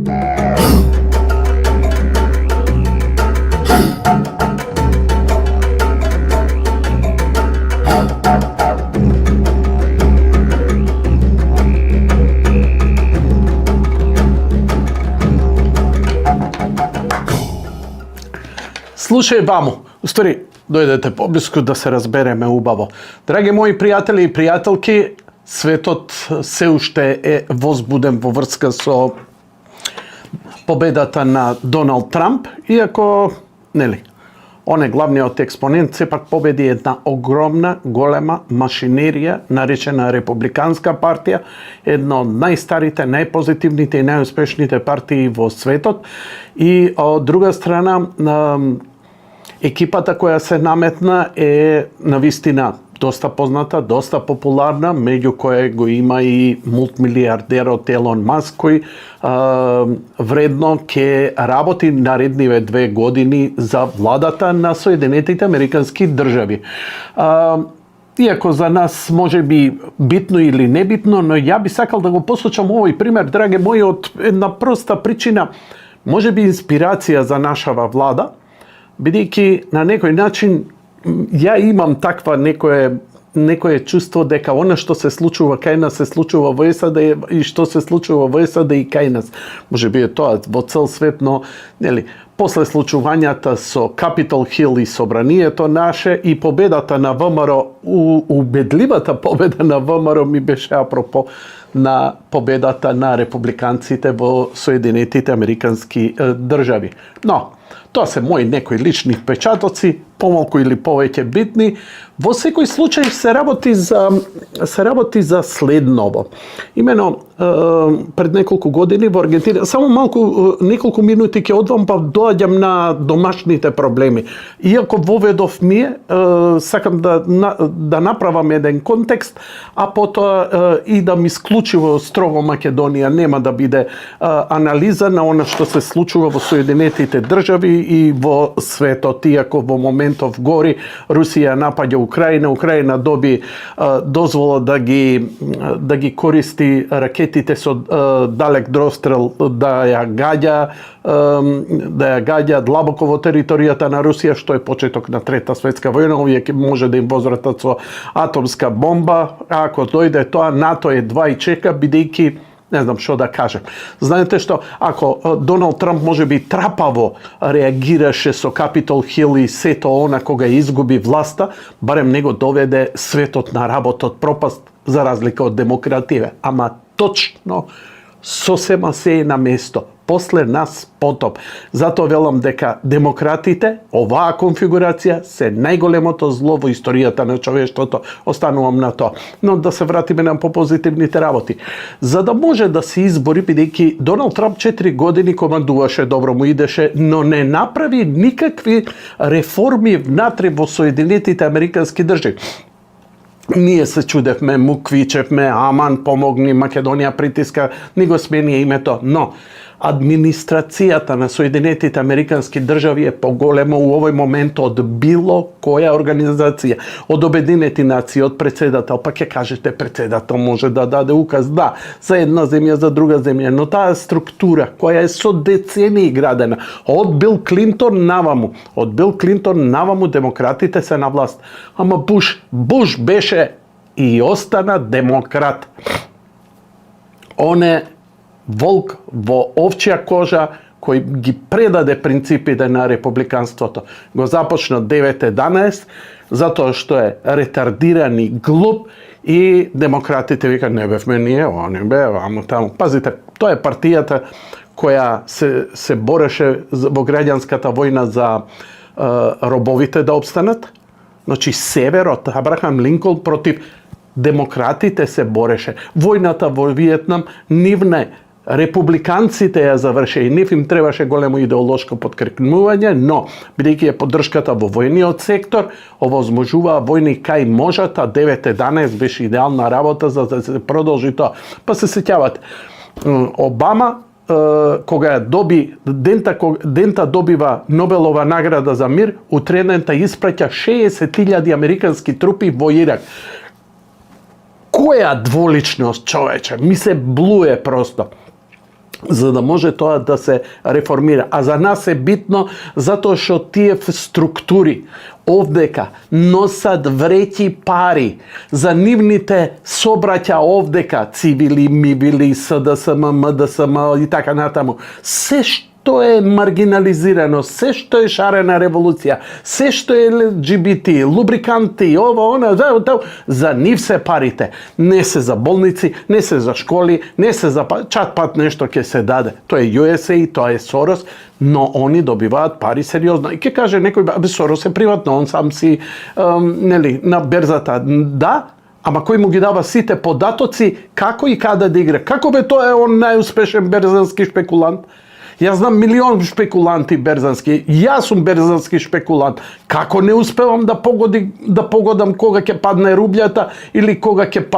Слушај, ваму, устари, дојдете поблиску да се разбереме убаво. Драги мои пријатели и пријателки, светот се уште е возбуден во врска со победата на Доналд Трамп, иако, нели, он е главниот експонент, сепак победи една огромна, голема машинерија, наречена Републиканска партија, една од најстарите, најпозитивните и најуспешните партии во светот. И од друга страна, екипата која се наметна е навистина доста позната, доста популарна, меѓу која го има и мултимилијардерот Елон Маск, кој вредно ќе работи наредниве 2 години за владата на Соединетите Американски држави. Иако за нас може би битно или небитно, но ја би сакал да го посочам овој пример, драге мои, од една проста причина, може би инспирација за нашава влада, бидејќи на некој начин ја имам таква некое чувство дека она што се случува кај нас се случува во САД и што се случува во САД и кај нас. Може би е тоа во цел свет, но нели, после случувањата со Capitol Hill и собранието наше и победата на ВМРО, убедливата победа на ВМРО ми беше апропо на победата на републиканците во Соединетите Американски држави. Но тоа се мои некои лични впечатоци, помалку или повеќе битни. Во секој случај се работи за следново. Имено пред неколку години во Аргентина, само неколку минути ќе одвам па доаѓам на домашните проблеми. Иако воведов ми сакам да направам еден контекст, а потоа и да ми исклучиво строго Македонија нема да биде анализа на она што се случува во Соединетите држави и во светот. Иако во моментов гори Русија напаѓа Украина доби дозвола да ги користи ракетите со далек дострел да ја гаѓа длабоко во територијата на Русија, што е почеток на Трета светска војна. Овие може да им возвратат со атомска бомба. А ако дојде тоа, НАТО едва и чека, бидејќи не знам што да кажем. Знаете што, ако Доналд Трамп може би трапаво реагираше со Capitol Hill и сето она кога изгуби власта, барем него доведе светот на работот пропаст, за разлика од демокративе. Ама точно сосема се е на место. После нас потоп. Затоа велам дека демократите, оваа конфигурација, се најголемото зло во историјата на човештвото. Останувам на тоа. Но да се вратиме на попозитивните работи. За да може да се избори, бидејќи Доналд Трамп 4 години командуваше, добро му идеше, но не направи никакви реформи внатре во Соединетите Американски држави. Ние се чудевме, му квичевме, аман, помогни, Македонија притиска, ни го смени името, но администрацијата на Соединетите Американски држави е поголема у овој момент од било која организација, од Обединети нации, од председател. Па ќе кажете, председател може да даде указ, да, за една земја, за друга земја, но таа структура која е со децении градена, од Бил Клинтон наваму демократите се на власт. Ама Буш беше и остана демократ. Он е волк во овчја кожа кој ги предаде принципите на републиканството. Го започна 9-11, затоа што е ретардиран и глуп и демократите вика не бевме ние, не бева, ама таму. Пазите, тоа е партијата која се бореше во граѓанската војна за робовите да обстанат. Значи северот, Абрахам Линколн против демократите се бореше. Војната во Виетнам, нивне републиканците ја заврше и нив им требаше големо идеолошко подкрепнување, но бидејќи е поддршката во војниот сектор, овозможуваа војни кај можата, 9-11 беше идеална работа за да се продолжи тоа. Па се сеќавате, Обама кога ја доби дента добива Нобелова награда за мир, утредента испраќа 60.000 американски трупи во Ирак. Која дволичност, човече, ми се блуе просто. за да може тоа да се реформира. А за нас е битно затоа што тие структури овдека носат вреќи пари за нивните собраќа овдека, цивили, мивили, СДСМ, МДСМ и така натаму. Се што е маргинализирано, се што е шарена револуција, се што е LGBT, лубриканти, ова, она, за нив се парите. Не се за болници, не се за школи, не се за чат-пат нешто ќе се даде. Тоа е USA, тоа е Сорос, но они добиваат пари сериозно. И ќе каже некој, Сорос е приватно, он сам си на берзата. Да, ама кој му ги дава сите податоци како и каде да игра? Како бе тоа е он најуспешен берзански шпекулант? Јас знам милион шпекуланти берзански. Јас сум берзански шпекулант. Како не успевам да погодам кога ќе падне рублјата или кога ќе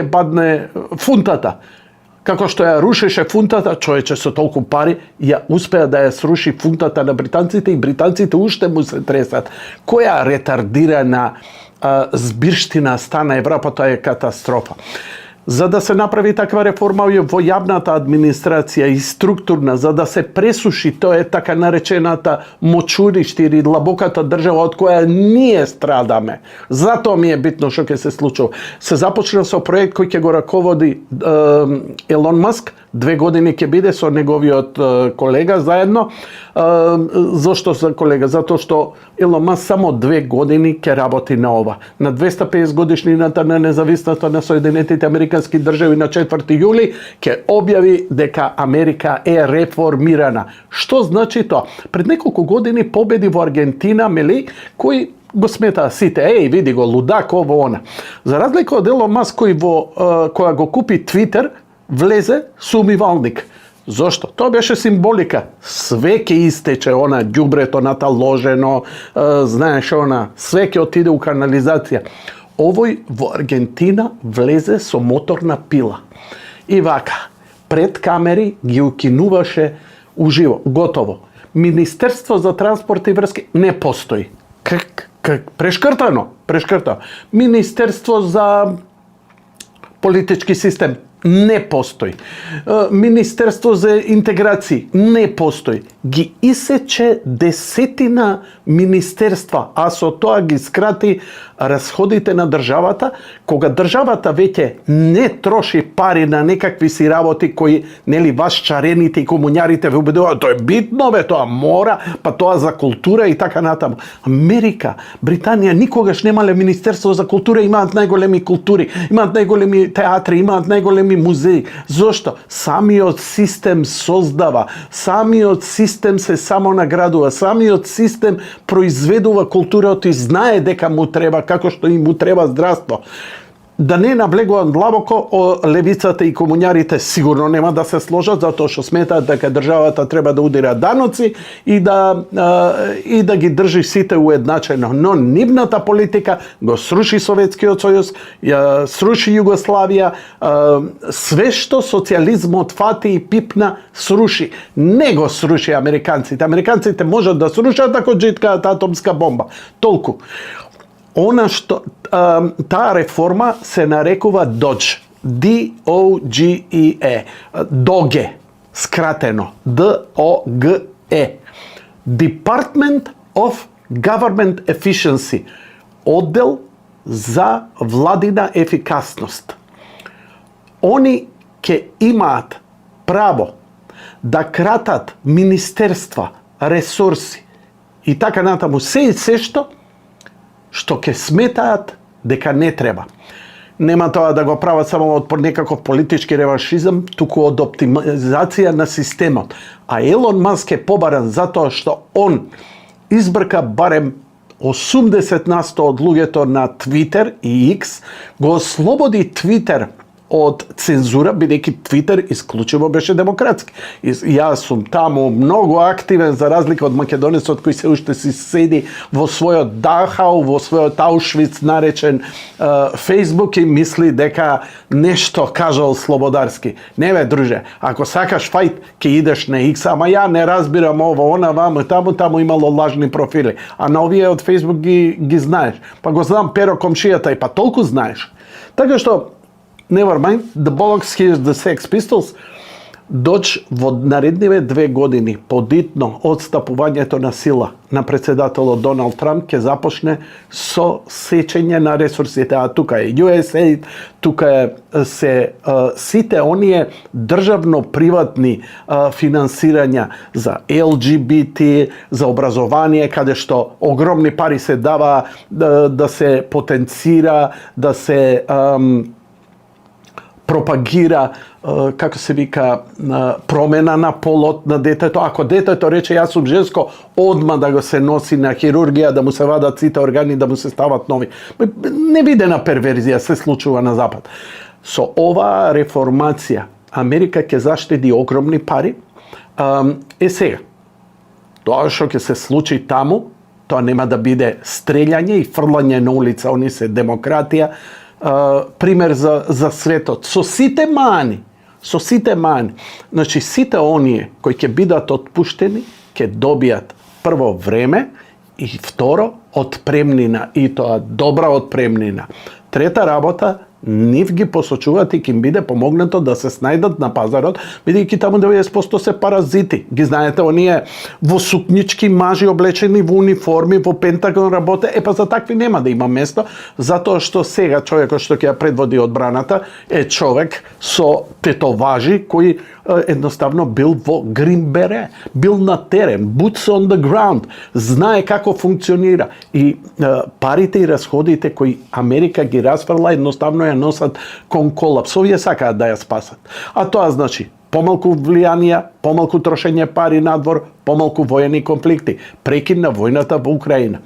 падне фунтата. Како што ја рушеше фунтата, човече со толку пари, ја успеа да ја сруши фунтата на британците и британците уште му се тресат. Која ретардирана збирштина стана Европа, тоа е катастрофа. За да се направи таква реформа во јавната администрација и структурна, за да се пресуши, тоа е така наречената мочуриште или длабоката држава од која ние страдаме. Затоа ми е битно што ќе се случува. Се започна со проект кој ќе го раководи Елон Маск, 2 години ќе биде со неговиот колега заедно. Зошто за колега? Затоа што Елон Маск само 2 години ќе работи на ова. На 250 годишнината на независноста на Соединетите Американски држави на 4 јули ќе објави дека Америка е реформирана. Што значи тоа? Пред неколку години победи во Аргентина, мели, кој го сметаа сите, види го, лудак, ово, она. За разлика од Елон Маск кој која го купи Твитер, влезе со умивалник. Зошто? Тоа беше символика. Све ќе истече, она ѓубрето наталожено, знаеш, она, све ќе отиде у канализација. Овој во Аргентина влезе со моторна пила. И вака, пред камери ги укинуваше уживо. Готово. Министерство за транспорт и врски не постои. Прешкртано. Министерство за политички систем не постои. Министерство за интеграција не постои. Ги исече десетина министерства, а со тоа ги скрати расходите на државата, кога државата веќе не троши пари на некакви си работи кои, нели, вас чарените и комуњарите ве убедуваат, тоа е битно, тоа мора, па тоа за култура и така натаму. Америка, Британија никогаш немале Министерство за култура, имаат најголеми култури, имаат најголеми театри, имаат најголеми музеи. Зошто? Самиот систем создава, самиот систем се самонаградува, самиот систем произведува културата и знае дека му треба, како што и му треба здравство. Да не навлегувам длабоко, левицата и комуњарите сигурно нема да се сложат, затоа што сметаат дека државата треба да удира даноци и да ги држи сите уедначено. Но нивната политика го сруши Советскиот сојуз, ја сруши Југославија, све што социјализмот фати и пипна, сруши. Не го сруши американците. Американците можат да срушат ако джиткаат атомска бомба. Толку. Она што таа реформа се нарекува DOGE. D-O-G-E. DOGE. Скратено. D-O-G-E. Department of Government Efficiency. Оддел за владина ефикасност. Они ќе имаат право да кратат министерства, ресурси и така натаму се што ќе сметаат дека не треба. Нема тоа да го прават само од некаков политички реваншизам, туку од оптимизација на системот. А Елон Маск е побаран затоа што он избрка барем 80% од луѓето на Твитер и X, го ослободи Твитер од цензура, бидејќи Твитер исклучиво беше демократски. Јас сум таму многу активен, за разлика од македонецот кој се уште си седи во својот Дахау, во својот Аушвиц наречен Фейсбук и мисли дека нешто кажал Слободарски. Не бе, друже, ако сакаш фајт, ќе идеш на X, ама ја не разбирам ово, она, ваму, таму имало лажни профили. А на овие од Фейсбук ги знаеш. Па го знам Перо комшијата и па толку знаеш. Така што never mind, the Bollocks, here's the Sex Pistols, доч во наредниве 2 години подитно одстапувањето на сила на председателот Доналд Трамп ќе започне со сечење на ресурсите, а тука е USAID, тука е сите оние државно-приватни финансирања за LGBT, за образование, каде што огромни пари се дава да се потенцира, да се пропагира, како се вика, промена на полот на детето. Ако детето рече јас сум женско, одма да го се носи на хирургија, да му се вадат сите органи, да му се стават нови. Невидена перверзија се случува на Запад. Со оваа реформација Америка ќе заштеди огромни пари. Сега, тоа што ќе се случи таму, тоа нема да биде стрелјање и фрлање на улица, они се демократија, пример за светот. Со сите мани. Значи, сите оние кои ќе бидат отпуштени, ќе добијат прво време и второ отпремнина, и тоа добра отпремнина. Трета работа, нив ги посочуваат и ќе им биде помогнато да се снајдат на пазарот, бидејќи таму 90% се паразити. Ги знаете, оние во сукнички мажи облечени во униформи, во Пентагон работе, па за такви нема да има место, затоа што сега човекот што ќе ја предводи одбраната е човек со тетоважи кој едноставно бил во Грин Берет, бил на терен, boots on the ground, знае како функционира и парите и расходите кои Америка ги расфрла едноставно ја носат кон колапс. Овие сакаат да ја спасат. А тоа значи помалку влијанија, помалку трошење пари надвор, помалку воени конфликти, прекин на војната во Украина.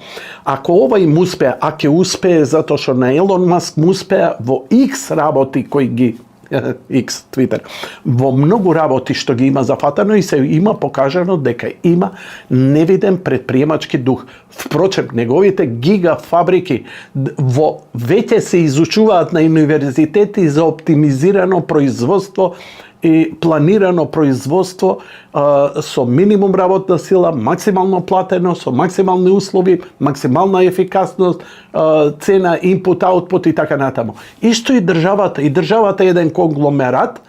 Ако ова им успее, а ќе успее затоа што на Елон Маск му успеа во X работи кои ги X, Twitter, во многу работи што ги има зафатано и се има покажано дека има невиден предприемачки дух. Впрочем, неговите гигафабрики веќе се изучуваат на универзитети за оптимизирано производство и планирано производство со минимум работна сила, максимално платено, со максимални услови, максимална ефикасност, цена, инпут, аутпут и така натаму. Исто и државата. И државата е еден конгломерат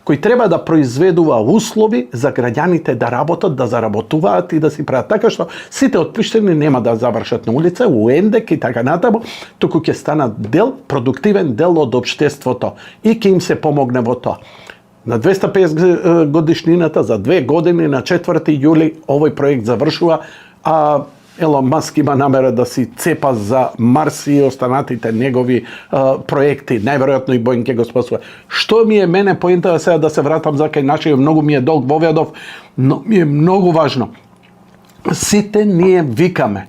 кој треба да произведува услови за граѓаните да работат, да заработуваат и да си прават. Така што сите отпуштени нема да завршат на улица, у ендек и така натаму, туку ќе станат продуктивен дел од општеството и ќе им се помогне во тоа. На 250 годишнината, за 2 години, на 4 јули, овој проект завршува, а Елон Маск има намера да си цепа за Марс и останатите негови проекти. Најверојатно и Боинг ќе го спасува. Што ми е мене поинта сега да се вратам за кај нашиот, многу ми е долг Вовјадов, но ми е многу важно. Сите ние викаме,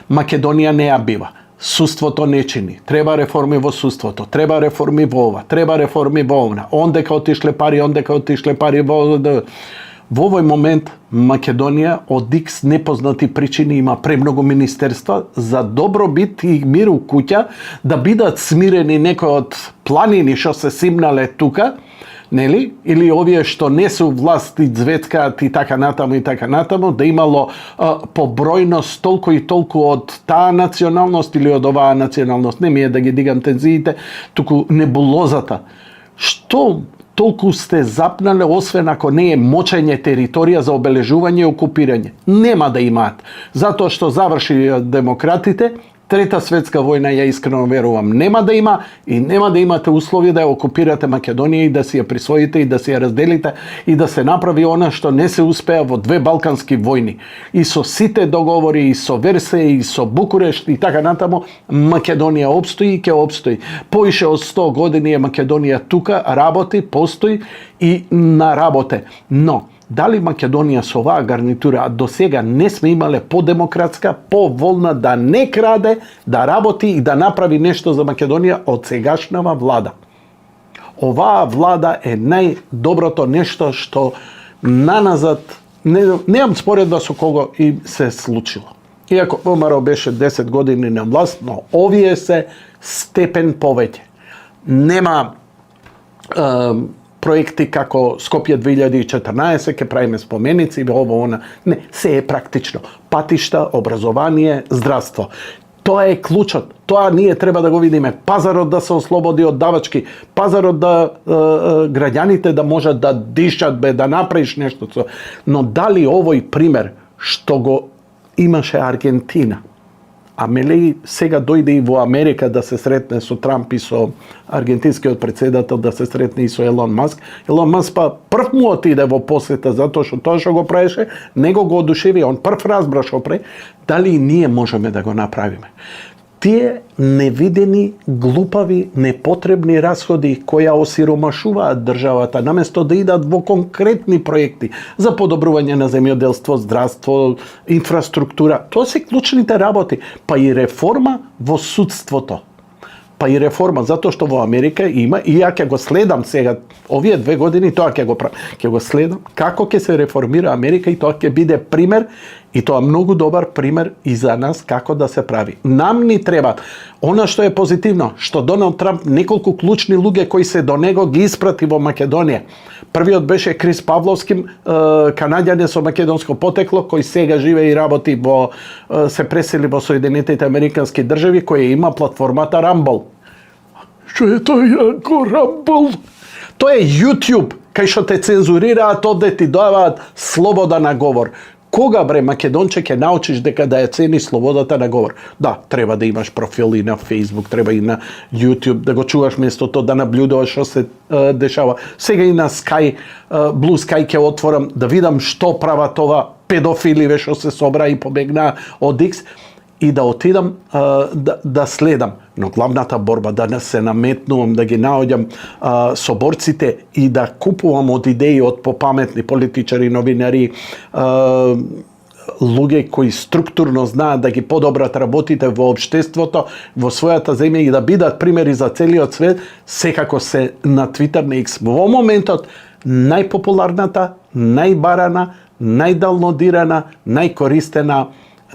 Македонија не ја бива. Судството не чини. Треба реформи во судството, треба реформи во ова, треба реформи во овна. Ондека отишле пари во овој момент Македонија од X непознати причини има премногу министерства за добробит и мир у куќа, да бидат смирени некои од планини што се симнале тука, нели? Или овие што не се власт и зветкаат и така натаму, да имало побројност толку и толку од таа националност или од оваа националност. Не ми е да ги дигам тензиите, туку небулозата. Што толку сте запнале, освен ако не е мочење територија за обележување и окупирање? Нема да имаат. Затоа што заврши демократите, Трета светска војна, ја искрено верувам, нема да има и нема да имате услови да ја окупирате Македонија и да си ја присвоите и да си ја разделите и да се направи она што не се успеа во 2 балкански војни. И со сите договори, и со Версеј, и со Букурешт и така натаму, Македонија обстои и ќе обстои. Поише од 100 години е Македонија тука, работи, постои и на работе. Но дали Македонија со оваа гарнитура, а до сега не сме имале по-демократска, по-волна да не краде, да работи и да направи нешто за Македонија од сегашнава влада. Оваа влада е најдоброто нешто што наназад, немам споредба со кого и се случило. Иако ВМРО беше 10 години на власт, но овие се степен повеќе. Нема проекти како Скопје 2014, ке правиме споменици, ово, она. Не, се е практично. Патишта, образование, здравство. Тоа е клучот. Тоа ние треба да го видиме. Пазарот да се ослободи од давачки. Пазарот да граѓаните да можат да дишат, да направиш нешто. Но дали овој пример што го имаше Аргентина, а мелеј сега дојде и во Америка да се сретне со Трамп и со аргентинскиот председател, да се сретне и со Елон Маск. Елон Маск па прв му отиде во посета затоа што тоа што го правеше, него го одушеви, он прв разбра што прави. Дали и ние можеме да го направиме? Тие невидени, глупави, непотребни расходи кои осиромашуваат државата, наместо да идат во конкретни проекти за подобрување на земјоделство, здравство, инфраструктура. Тоа се клучните работи, па и реформа во судството. Па и реформа, затоа што во Америка има, и ја ќе го следам сега, овие 2 години, тоа ќе го правам. Ќе го следам како ќе се реформира Америка и тоа ќе биде пример, и тоа многу добар пример и за нас како да се прави. Нам ни треба она што е позитивно, што Доналд Трамп неколку клучни луѓе кои се до него ги испрати во Македонија. Првиот беше Крис Павловски, канаѓанин со македонско потекло, кој сега живее и работи се пресели во Соединетите Американски држави, кој има платформата Rumble. Што е тоа јако Rumble? Тоа е YouTube, кај што те цензурираат, овде ти даваат слобода на говор. Кога, бре, македонче, ќе научиш дека да ја цени слободата на говор? Да, треба да имаш профил и на Facebook, треба и на YouTube, да го чуваш местото, да наблюдуваш што се дешава. Сега и на Sky, Blue Sky ќе отворам, да видам што прават ова педофили што се собра и побегна од X, и да отидам да следам. Но главната борба, да не се наметнувам, да ги наоѓам соборците и да купувам од идеи од попаметни политичари, новинари, луѓе кои структурно знаат да ги подобрат работите во општеството, во својата земја и да бидат примери за целиот свет, секако се на Twitter на X. Во моментот најпопуларната, најбарана, најдалнодирана,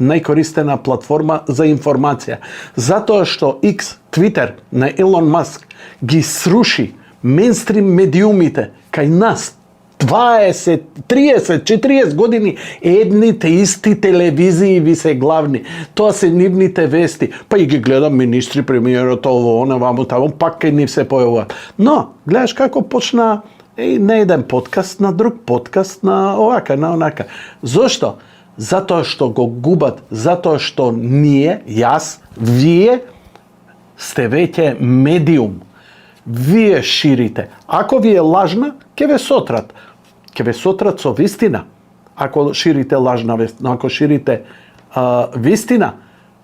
најкористена платформа за информација. Затоа што X, Twitter на Елон Маск ги сруши мејнстрим медиумите кај нас 20, 30, 40 години едните исти телевизии ви се главни. Тоа се нивните вести. Па и ги гледам министри, премиерот, ово, она, ваму, таму, пак кај нив се појавуваат. Но, гледаш како почна на еден подкаст, на друг подкаст, на овака, на онака. Зошто? Затоа што го губат, затоа што ние, јас, вие сте веќе медиум. Вие ширите. Ако ви е лажна, ќе ве сотрат. Ќе ве сотрат со вистина. Ако ширите лажна вест, но ако ширите вистина,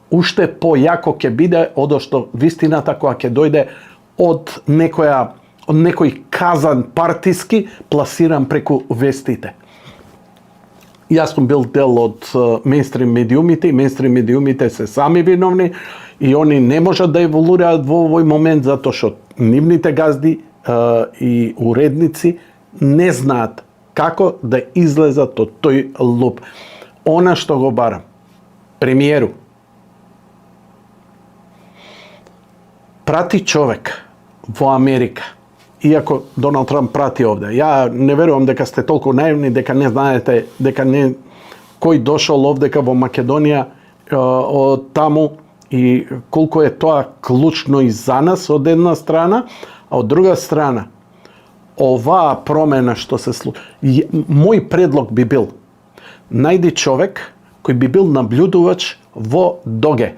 уште појако ќе биде одошто вистината која ќе дојде од некој казан партиски пласиран преку вестите. Јас сум бил дел од мејнстрим медиумите и мејнстрим медиумите се сами виновни и они не можат да еволуираат во овој момент затоа што нивните газди и уредници не знаат како да излезат од тој луп. Она што го барам, премиеру, прати човек во Америка, иако Доналд Трамп прати овде. Ја не верувам дека сте толку наивни, дека не знаете, дека не кој дошол овдека во Македонија од таму и колку е тоа клучно и за нас од една страна, а од друга страна оваа промена што се случи. Мој предлог би бил, најди човек кој би бил наблюдувач во Доге.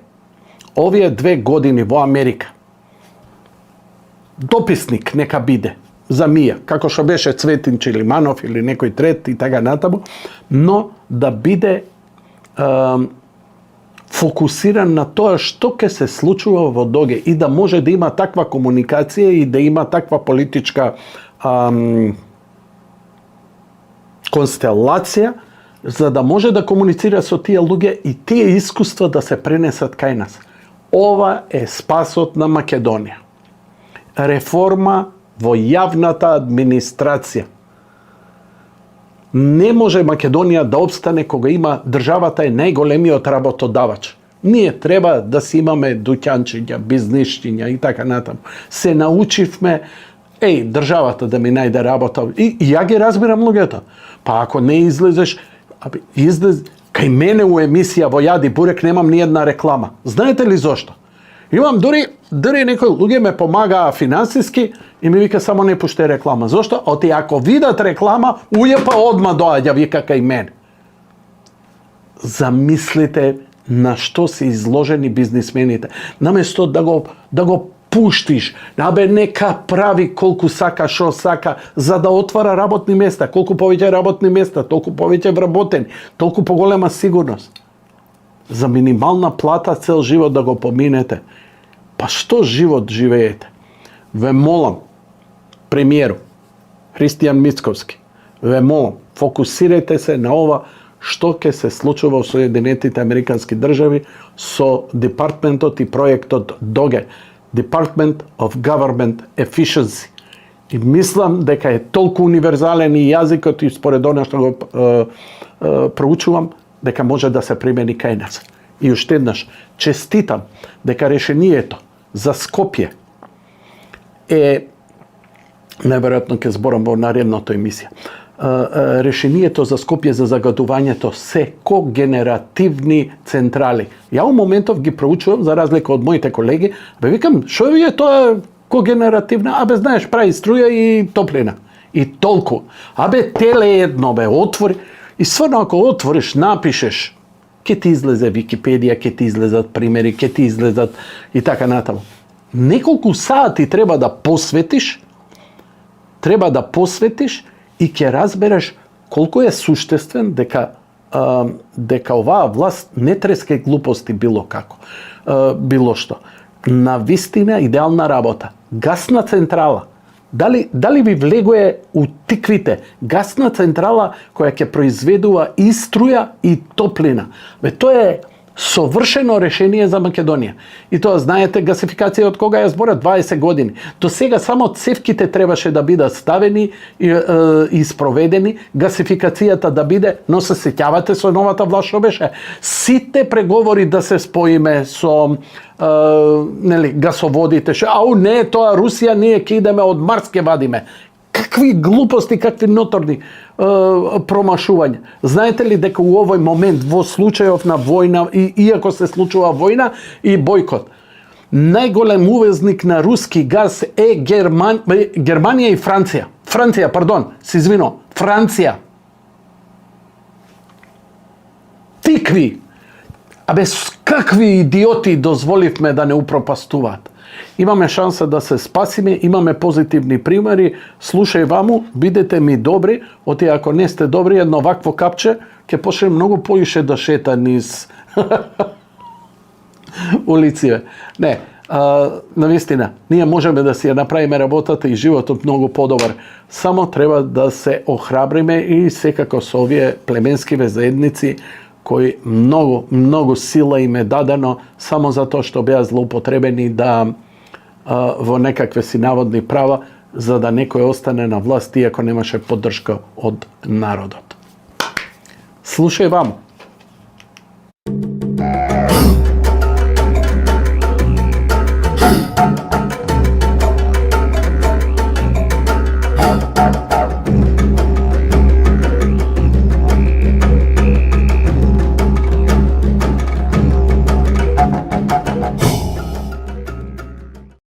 Овие 2 години во Америка. Дописник нека биде за Мија, како што беше Цветин Чилиманов или некој трет и така натаму, но да биде фокусиран на тоа што ќе се случува во Доге и да може да има таква комуникација и да има таква политичка констелација, за да може да комуницира со тие луѓе и тие искуства да се пренесат кај нас. Ова е спасот на Македонија. Реформа во јавната администрација. Не може Македонија да опстане кога има државата е најголемиот работодавач. Ние треба да си имаме дуќанчиња, бизнисчиња и така натаму. Се научивме, државата да ми најде работа. И ја ги разбирам луѓето. Па ако не излезеш, Кај мене у емисија во Јади Бурек немам ни една реклама. Знаете ли зошто? Имам дури некои луѓе ме помагаа финансиски и ми вика само не пуште реклама. Зошто? Оти ако видат реклама, ујепа одма доаѓа вика кај мене. Замислите на што се изложени бизнисмените. Наместо да го пуштиш, нека прави колку сака, шо сака, за да отвара работни места. Колку повеќе работни места, толку повеќе вработени, толку поголема сигурност. За минимална плата цел живот да го поминете. Па што живот живеете? Ве молам, премиеру, Христијан Мицковски, ве молам, фокусирајте се на ова што ќе се случува во Соединетите Американски држави со департментот и проектот ДОГЕ, Department of Government Efficiency. И мислам дека е толку универзален и јазикот и според она што го проучувам, дека може да се примени кај нас. И уште еднаш, честитам дека решението за Скопје е, најверојатно ќе зборам во наредната емисија, решението за Скопје за загадувањето се когенеративни централи. Ја у моментов ги проучувам за разлика од моите колеги, викам, шо е тоа когенеративна? Знаеш, прави струја и топлина. И толку. Теле едно, отвори. И стварно, ако отвориш, напишеш, ќе ти излезе Википедија, ќе ти излезат примери, ќе ти излезат и така натаму. Неколку сати треба да посветиш и ќе разбереш колку е суштествен дека оваа власт не треска глупости било како. Било што. На вистина идеална работа. Гасна централа. Дали ви влегува у тиквите гасна централа која ќе произведува и струја и топлина. Тоа е совршено решение за Македонија. И тоа знаете, гасификација од кога ја збора 20 години. До сега само цевките требаше да бидат ставени и спроведени, гасификацијата да биде, но се сеќавате со новата власт што беше. Сите преговори да се споиме со гасоводите, не, тоа Русија, ние ќе идеме од Марс ќе вадиме. Какви глупости, какви ноторни промашувања. Знаете ли дека у овој момент, во случајов на војна, иако се случува војна и бойкот, најголем увезник на руски газ е Германија и Франција. Франција. Тикви. Какви идиоти дозволивме да не упропастуваат. Имаме шанса да се спасиме, имаме позитивни примери. Слушај ваму, бидете ми добри, ако не сте добри, едно вакво капче ќе почне многу поише да шета низ улиците. Не, навистина, ние можеме да си ја направиме работата и животот многу подобар. Само треба да се охрабриме и секако со овие племенски заедници кои многу сила им е дадено само затоа што беа злоупотребени во некакве си наводни права, за да некој остане на власт, иако немаше поддршка од народот. Слушај ваму.